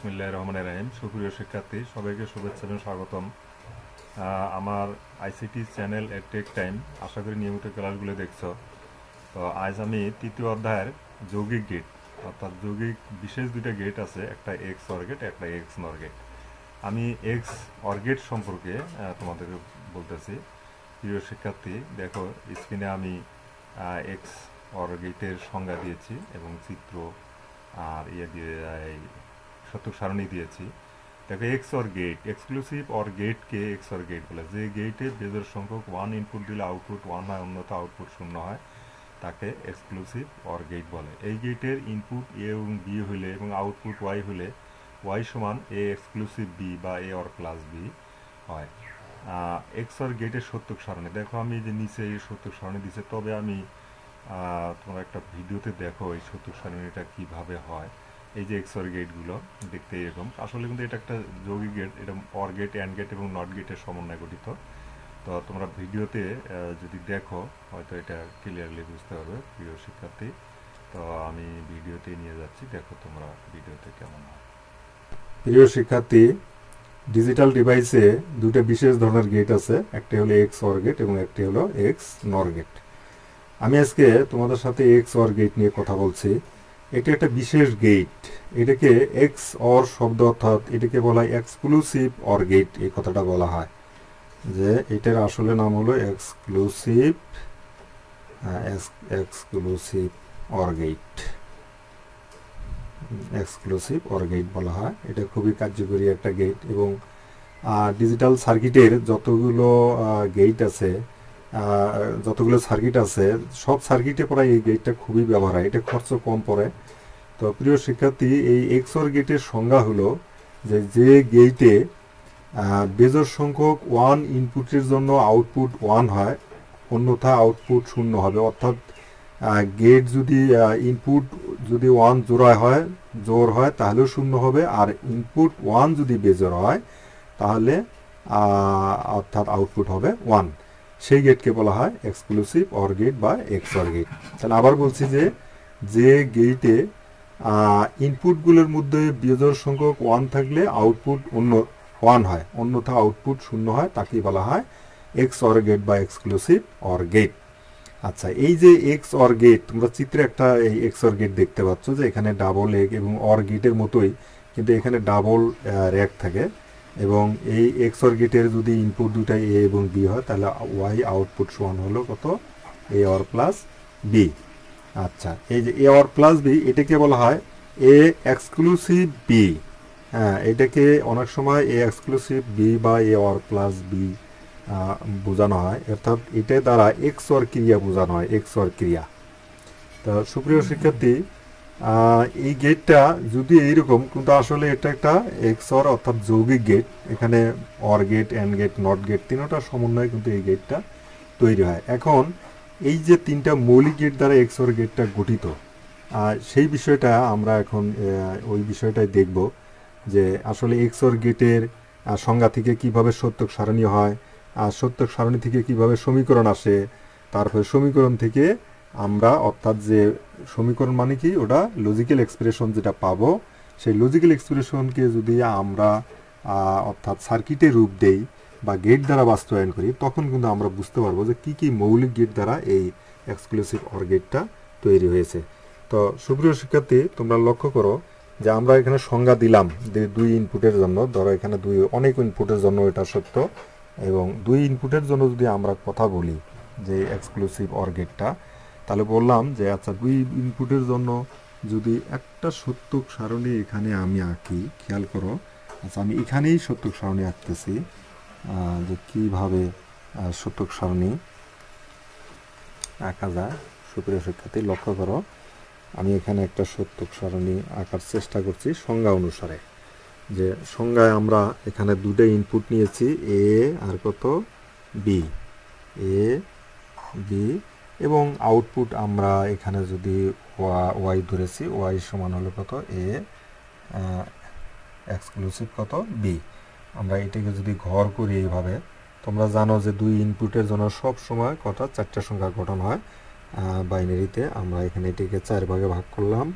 বিসমিল্লাহির রহমানির রহিম। সুপ্রিয় শিক্ষার্থী, সবাইকে শুভেচ্ছা এবং স্বাগতম। আমার আইসিটি চ্যানেল এট টেক টাইম, আশা করি নিয়মিত ক্লাসগুলো দেখছো। তো আজ আমি তৃতীয় অধ্যায়ের যৌগিক গেট, অর্থাৎ যৌগিক বিশেষ দুইটা গেট আছে, একটা এক্স অর গেট, একটা এক্স নর গেট। আমি এক্স অর গেট সম্পর্কে তোমাদেরকে বলতেছি। প্রিয় শিক্ষার্থী, দেখো স্ক্রিনে আমি এক্স অর গেটের সংজ্ঞা দিয়েছি এবং চিত্র আর দিয়ে সত্যক সারণী দিয়েছি। দেখো XOR gate, exclusive or গেটকে এক্স অর গেট বলে। যে গেটে বেজোড় সংখ্যক ওয়ান ইনপুট দিলে আউটপুট ওয়ান হয়, অন্যথা আউটপুট শূন্য হয়, তাকে এক্সক্লুসিভ অর গেট বলে। এই গেটের ইনপুট এ এবং বি হইলে এবং আউটপুট ওয়াই হলে ওয়াই সমান এ এক্সক্লুসিভ বি বা এ অর প্লাস বি হয়। এক্স অর গেটের সত্যক সারণী দেখো, আমি যে নিচে এই সত্যক সারণী দিছে, তবে আমি তোমরা একটা ভিডিওতে দেখো এই সত্যক সারণীটা কীভাবে হয়। এই যে এক্স অর গেটগুলো দেখতে এরকম, আসলে কিন্তু এটা একটা যৌগিক গেট। এটা অর গেট, অ্যান্ড গেট এবং নট গেটের সমন্বয়ে গঠিত। তো তোমরা ভিডিওতে যদি দেখো হয়তো এটা ক্লিয়ারলি বুঝতে পারবে প্রিয় শিক্ষার্থী। তো আমি ভিডিওতে নিয়ে যাচ্ছি, দেখো তোমরা ভিডিওতে কেমন হয়। প্রিয় শিক্ষার্থী, ডিজিটাল ডিভাইসে দুটো বিশেষ ধরনের গেট আছে, একটি হলো এক্স অর গেট এবং একটি হলো এক্স নর গেট। আমি আজকে তোমাদের সাথে এক্স অর গেট নিয়ে কথা বলছি। এটি একটা বিশেষ গেট। এটাকে এক্স অর শব্দ, অর্থাৎ এটাকে বলা হয় এক্সক্লুসিভ অর গেট। এই কথাটা বলা হয় যে এটার আসলে নাম হলো exclusive or gate. Exclusive or gate বলা হয়। এটা খুবই কার্যকরী একটা গেট এবং ডিজিটাল সার্কিটের যতগুলো গেট আছে, যতগুলো সার্কিট আছে, সব সার্কিটে প্রায় এই গেটটা খুবই ব্যবহার হয়। এটা খরচ কম পড়ে। তো প্রিয় শিক্ষার্থী, এই এক্স অর গেটের সংজ্ঞা হলো যে গেটে বেজোড় সংখ্যক ওয়ান ইনপুটের জন্য আউটপুট ওয়ান হয়, অন্যথা আউটপুট শূন্য হবে। অর্থাৎ গেট যদি ইনপুট যদি ওয়ান জোর হয় তাহলেও শূন্য হবে, আর ইনপুট ওয়ান যদি বেজোড় হয় তাহলে অর্থাৎ আউটপুট হবে ওয়ান। সেই গেটকে বলা হয় এক্সক্লুসিভ অর গেট বা এক্স অর গেট। তাহলে আবার বলছি যে গেটে ইনপুটগুলোর মধ্যে বেজোড় সংখ্যক ওয়ান থাকলে আউটপুট অন্য ওয়ান হয়, অন্যথা আউটপুট শূন্য হয়, তাকেই বলা হয় এক্স অর গেট বা এক্সক্লুসিভ অর গেট। আচ্ছা, এই যে এক্স অর গেট, তোমরা চিত্রে একটা এই এক্স অর গেট দেখতে পাচ্ছ যে এখানে ডাবল এগ এবং অর গেটের মতোই, কিন্তু এখানে ডাবল র্যাক থাকে। এবং এই এক্স অর গেটের যদি ইনপুট দুটাই এ এবং বি হয় তাহলে ওয়াই আউটপুট সমান হলো কত? A or plus B. আচ্ছা, এই যে এ অর প্লাস বি, এটাকে বলা হয় এ এক্সক্লুসিভ বি। হ্যাঁ, এটাকে অনেক সময় এ এক্সক্লুসিভ বি বা এ অর প্লাস বি বোঝানো হয়, অর্থাৎ এটা দ্বারা এক্স অর ক্রিয়া বোঝানো হয়, এক্স অর ক্রিয়া। তো সুপ্রিয় শিক্ষার্থী, এই গেটটা যদি এইরকম, কিন্তু আসলে এটা একটা এক্স অর অর্থাৎ যৌগিক গেট। এখানে or gate, and gate, not gate তিনটার সমন্বয়ে কিন্তু এই গেটটা তৈরি হয়। এখন এই যে তিনটা মৌলিক গেট দ্বারা এক্স অর গেটটা গঠিত, সেই বিষয়টা আমরা এখন ওই বিষয়টাই দেখব যে আসলে এক্স অর গেটের সংজ্ঞা থেকে কিভাবে সত্যক সারণী হয়, আর সত্যক সারণী থেকে কিভাবে সমীকরণ আসে, তারপরে সমীকরণ থেকে আমরা, অর্থাৎ যে সমীকরণ মানে কি, ওটা লজিক্যাল এক্সপ্রেশন যেটা পাবো, সেই লজিক্যাল এক্সপ্রেশনকে যদি আমরা অর্থাৎ সার্কিটে রূপ দেই বা গেট দ্বারা বাস্তবায়ন করি, তখন কিন্তু আমরা বুঝতে পারবো যে কী কী মৌলিক গেট দ্বারা এই এক্সক্লুসিভ অর গেটটা তৈরি হয়েছে। তো সুপ্রিয় শিক্ষার্থী, তোমরা লক্ষ্য করো যে আমরা এখানে সংজ্ঞা দিলাম যে দুই ইনপুটের জন্য, ধরো এখানে অনেক ইনপুটের জন্য এটা সত্য, এবং দুই ইনপুটের জন্য যদি আমরা কথা বলি যে এক্সক্লুসিভ অর গেটটা, তাহলে বললাম যে আচ্ছা, দুই ইনপুটের জন্য যদি একটা সত্যক সারণী এখানে আমি আঁকি, খেয়াল করো। আচ্ছা, আমি এখানেই সত্যক সারণী আঁকতেছি, যে কীভাবে সত্যক সারণী আঁকা যায়। সুপ্রিয় শিক্ষার্থী, লক্ষ্য করো, আমি এখানে একটা সত্যক সারণী আঁকার চেষ্টা করছি সংজ্ঞা অনুসারে। যে সংজ্ঞায় আমরা এখানে দুটো ইনপুট নিয়েছি, এ আর কত, বি, এ বি, এবং আউটপুট আমরা এখানে যদি ওয়াই ধরেছি, ওয়াই সমান হলো কত, এ এক্সক্লুসিভ কত, বি। আমরা এটাকে যদি ঘর করি এইভাবে, তোমরা জানো যে দুই ইনপুটের জন্য সব সময় কটা, চারটা সংখ্যা গঠন হয় বাইনারিতে। আমরা এখানে এটিকে 4 ভাগে ভাগ করলাম,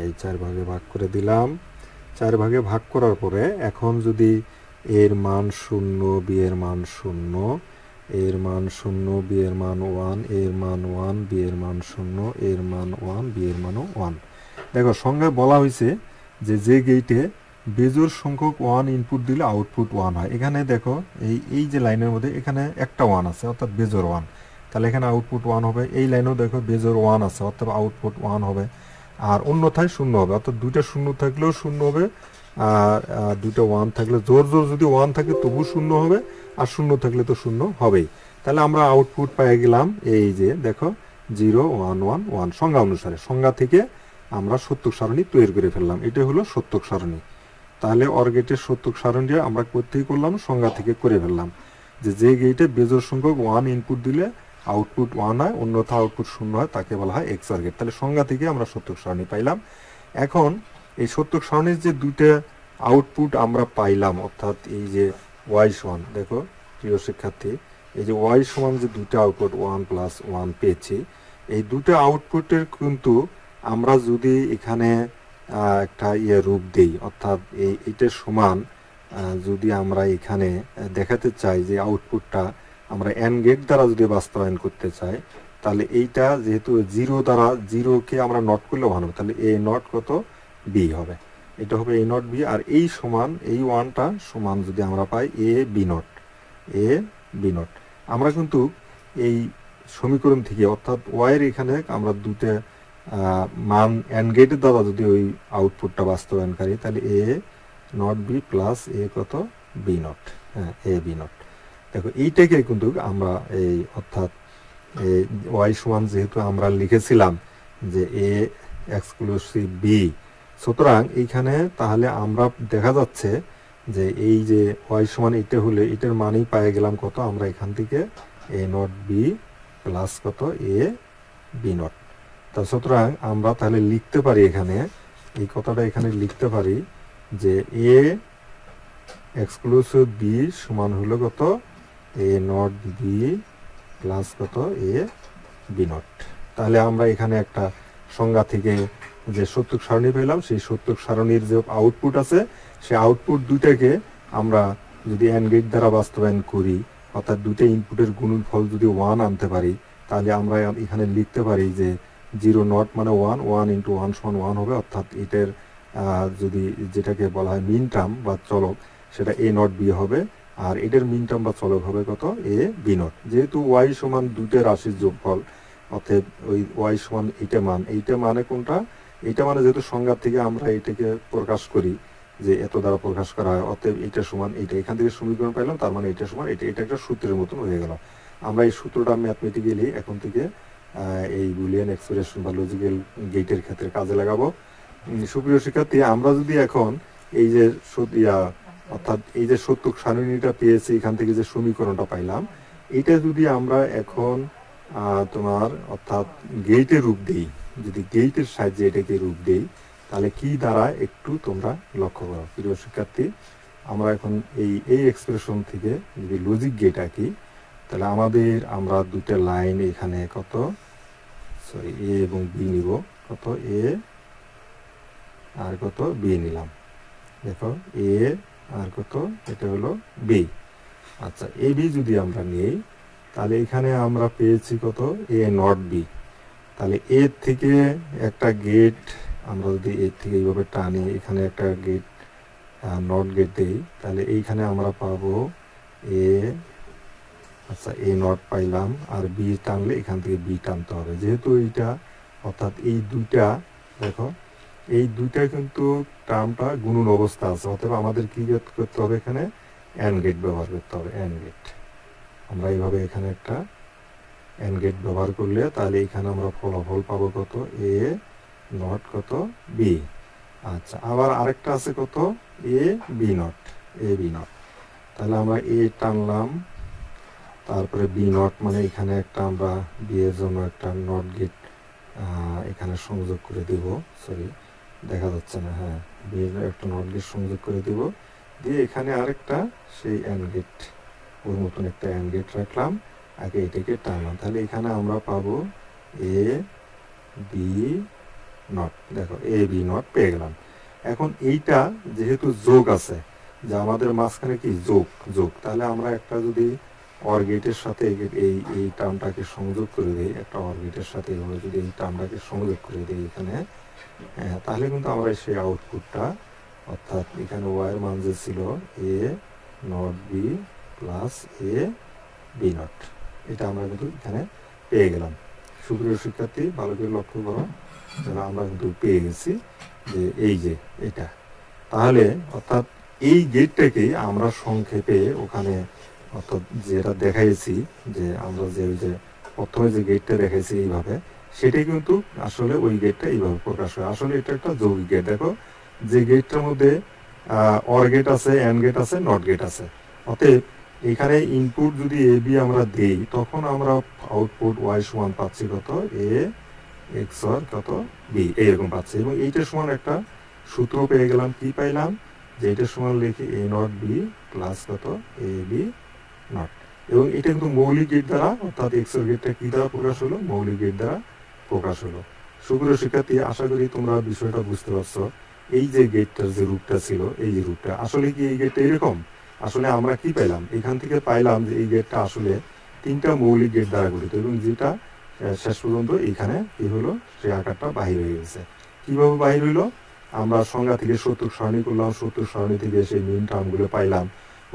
এই 4 ভাগে ভাগ করে দিলাম। 4 ভাগে ভাগ করার পরে এখন যদি এর মান 0, বি এর মান 0, এর মান 0, বি এর মান 1, এর মান 1, বি এর মান 0, এর মান 1, বি এর মানও 1। দেখো সংজ্ঞায় বলা হয়েছে যে গেটে বেজোড় সংখ্যক 1 ইনপুট দিলে আউটপুট 1 হয়। এখানে দেখো এই যে লাইনের মধ্যে এখানে একটা 1 আছে অর্থাৎ বেজোড় 1, তাহলে এখানে আউটপুট 1 হবে। এই লাইনেও দেখো বেজোড় 1 আছে অর্থাৎ আউটপুট 1 হবে। আর অন্যথায় 0 হবে, অর্থাৎ দুইটা 0 থাকলেও 0 হবে, আর দুইটা 1 থাকলে জোর যদি 1 থাকে তবু 0 হবে, আর 0 থাকলে তো 0 হবেই। তাহলে আমরা আউটপুট পেয়ে গেলাম এই যে দেখো 0 1 1 1 সংজ্ঞা অনুসারে। সংজ্ঞা থেকে আমরা সত্যক সারণী তৈরি করে ফেললাম, এটা হলো সত্যক সারণী। তাহলে অর গেটের সত্যক সারণীটা আমরা কোত্থেকে করলাম? সংজ্ঞা থেকে করে ফেললাম যে গেটে বেজোড় সংখ্যক 1 ইনপুট দিলে আউটপুট 1 হয়, অন্যথা আউটপুট 0 হয়, তাকে বলা হয় এক্সঅর গেট। তাহলে সংজ্ঞা থেকে আমরা সত্যক সারণী পাইলাম। এখন এই সত্যক সারণীর যে দুইটা আউটপুট আমরা পাইলাম, অর্থাৎ এই যে ওয়াই সমান, দেখো প্রিয় শিক্ষার্থী, এই যে ওয়াই সমান যে দুইটা আউটপুট 1 + 1 পেয়েছি, এই দুটো আউটপুটের কিন্তু আমরা যদি এখানে একটা রূপ দেই, অর্থাৎ এইটার সমান যদি আমরা এখানে দেখাতে চাই যে আউটপুটটা আমরা এন্ড গেট দ্বারা যদি বাস্তবায়ন করতে চাই, তাহলে এইটা যেহেতু 0 দ্বারা 0কে আমরা নট করলে ভালো হবে, তাহলে এ নট কত? বি হবে। এটা হবে এ নট বি। আর এই সমান এই 1টা সমান যদি আমরা পাই A B not, A B not. আমরা কিন্তু এই সমীকরণ থেকে অর্থাৎ ওয়াইয়ের এখানে আমরা দুটো মান এন্ড গেটের দ্বারা যদি ওই আউটপুটটা বাস্তবায়নকারী, তাহলে A not B plus A কত? B not. হ্যাঁ, এ বি নট। দেখো এইটাকে কিন্তু আমরা এই অর্থাৎ ওয়াই সমান যেহেতু আমরা লিখেছিলাম যে এ এক্সক্লুসিভ বি, সুতরাং এইখানে তাহলে আমরা দেখা যাচ্ছে যে এই যে ওয়াই সমান এটা হলে এটার মানই পেয়ে গেলাম কত? আমরা এখান থেকে এ নট বি প্লাস কত? A B not. তা সুতরাং আমরা তাহলে লিখতে পারি এখানে এই কথাটা এখানে লিখতে পারি যে এ এক্সক্লুসিভ বি সমান হলো কত? এ নট বি প্লাস কত? A B not. তাহলে আমরা এখানে একটা সংজ্ঞা থেকে যে সত্যক সারণী পেলাম, সেই সত্যক সারণীর যে আউটপুট আছে, সেই আউটপুট দুইটাকে আমরা যদি এন্ড গেট দ্বারা বাস্তবায়ন করি, অর্থাৎ দুইটা ইনপুটের গুণফল যদি 1 আনতে পারি, তাহলে আমরা এখানে লিখতে পারি যে 0 নট মানে 1, 1 × 1 = 1 হবে। অর্থাৎ এটার যদি যেটাকে বলা হয় মিন টার্ম বা চলক, সেটা এ নট বি হবে। আর এটার মিন টার্ম বা চলক হবে কত? A B not. যেহেতু ওয়াই সমান দুইটা রাশির যোগফল, অর্থাৎ ওই ওয়াই সমান এইটা মানে কোনটা? এইটা মানে যেহেতু সংজ্ঞা থেকে আমরা এটাকে প্রকাশ করি যে এত দ্বারা প্রকাশ করা হয়, অতএব এটা সমান এইটা। এখান থেকে সমীকরণ পাইলাম, তার মানে এটা সমান এটা। এটা একটা সূত্রের মতন হয়ে গেল। আমরা এই সূত্রটা ম্যাথমেটিক্যালি এখন থেকে এই বুলিয়ান এক্সপ্রেশন বা লজিক্যাল গেটের ক্ষেত্রে কাজে লাগাবো। সুপ্রিয় শিক্ষার্থী, আমরা যদি এখন এই যে অর্থাৎ এই যে সত্যক সারণীটা পেয়েছি, এখান থেকে যে সমীকরণটা পাইলাম, এটা যদি আমরা এখন তোমার অর্থাৎ গেটের রূপ দেই, যদি গেটের সাহায্যে এটাকে রূপ দেই, তাহলে কি দাঁড়ায় একটু তোমরা লক্ষ্য করো। প্রিয় শিক্ষার্থী, আমরা এখন এই এক্সপ্রেশন থেকে যদি লজিক গেট আঁকি, তাহলে আমরা দুটো লাইন এখানে কত এ এবং বি নিব, কত এ আর কত বি নিলাম। দেখো এ আর কত? এটা হলো বি। আচ্ছা, এ বি যদি আমরা নিই, তাহলে এখানে আমরা পেয়েছি কত? A not B. তাহলে এ থেকে একটা গেট আমরা যদি এর থেকে এইভাবে টানি, এখানে একটা গেট নট গেট দিই, তাহলে এইখানে আমরা পাবো এ, আচ্ছা এ নট পাইলাম, আর বি টানলে এখান থেকে বি টানতে হবে। যেহেতু এইটা অর্থাৎ এই দুইটা, দেখো এই দুইটা কিন্তু টার্মটা গুণন অবস্থা আছে, অথবা আমাদের কি করতে হবে? এখানে এন্ড গেট ব্যবহার করতে হবে। এন্ড গেট আমরা এইভাবে এখানে একটা এন্ড গেট ব্যবহার করলে তাহলে এখানে আমরা ফলাফল পাবো কত? এ নট কত? বি। আচ্ছা, আবার আরেকটা আছে কত? A B not, A B not. তাহলে আমরা এ টানলাম, তারপরে বি নট মানে এখানে একটা আমরা বি এর জন্য একটা নট গেট এখানে সংযোগ করে দিব। সরি, দেখা যাচ্ছে না। হ্যাঁ, বি এর একটা নট গেট সংযোগ করে দিব, দিয়ে এখানে আরেকটা সেই এন্ড গেট, ওর মতন একটা এন্ড গেট রাখলাম, আগে এটাকে টানলাম। তাহলে এখানে আমরা পাবো এ বি নট। দেখো এ বি নট পেয়ে গেলাম। এখন এইটা যেহেতু যোগ আছে, যে আমাদের মাঝখানে কি যোগ যোগ, তাহলে আমরা একটা যদি অর গেটের সাথে এই টার্মটাকে সংযোগ করে দিই, একটা অর গেটের সাথে এভাবে যদি এই টার্মটাকে সংযোগ করে দিই এখানে, তাহলে কিন্তু আমরা সেই আউটপুটটা, অর্থাৎ এখানে ওয়াই এর মান যে ছিল A not B plus A B not, এটা আমরা কিন্তু এখানে পেয়ে গেলাম। সুপ্রিয় শিক্ষার্থী, ভালো করে লক্ষ্য করো, আমরা কিন্তু পেয়ে গেছি যে এই যে এটা। তাহলে অর্থাৎ এই গেটটাকে আমরা সংক্ষেপে ওখানে, অর্থাৎ যেটা দেখাইছি, যে আমরা যে ওই যে প্রথমে যে গেটটা দেখাইছি এইভাবে, সেটাই কিন্তু আসলে ওই গেটটা এইভাবে প্রকাশ হয়। আসলে এটা একটা যৌগিক গেট। দেখো যে গেটটার মধ্যে অর গেট আছে, এন্ড গেট আছে, নট গেট আছে। অতএব এখানে ইনপুট যদি এ বি আমরা দেই, তখন আমরা আউটপুট ওয়াই সমান পাচ্ছি কত, এ এক্স অর কত বি, এইরকম পাচ্ছি। এবং এইটার সমান একটা সূত্র পেয়ে গেলাম। কি পাইলাম, যে এটার সমান লিখি এ নট বি প্লাস কত এ বি নট। এবং এটা কিন্তু মৌলিক গেট দ্বারা, অর্থাৎ এক্স এর গেটটা কি দ্বারা প্রকাশ হলো, মৌলিক গেট দ্বারা প্রকাশ হলো। সুপ্রিয় শিক্ষার্থী, আশা করি তোমরা বিষয়টা বুঝতে পারছো। এই যে গেটটার যে রূপটা ছিল, এই যে রূপটা আসলে কি এই গেটটা এরকম, আসলে আমরা কি পাইলাম এখান থেকে, পাইলাম যে এই গেটটা আসলে তিনটা মৌলিক গেট দ্বারা গঠিত, এবং যেটা শেষ পর্যন্ত এখানে কি হলো, সেই আকারটা বাহির হয়ে গেছে। কিভাবে বাহির হইলো, আমরা সংজ্ঞা থেকে 70 সারণী করলাম, 70 সারণী থেকে সেই মিন টার্মগুলো পাইলাম,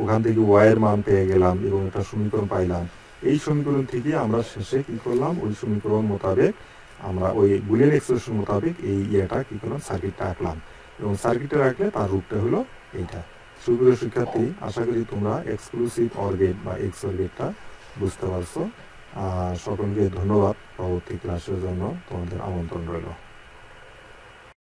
ওখান থেকে ওয়াই এর মান পেয়ে গেলাম এবং একটা সমীকরণ পাইলাম। এই সমীকরণ থেকে আমরা শেষে কি করলাম, ওই সমীকরণ মোতাবেক আমরা ওই বুলিয়ান এক্সপ্রেশন মোতাবেক এই ইয়েটা কি করলাম, সার্কিটটা আঁকলাম, এবং সার্কিটটা রাখলে তার রূপটা হলো এইটা। সুপ্রিয় শিক্ষার্থী, আশা করি তোমরা এক্সক্লুসিভ অর গেট বা এক্স অর গেটটা বুঝতে পারছো। সকলকে ধন্যবাদ। পরবর্তী ক্লাসের জন্য তোমাদের আমন্ত্রণ রইল।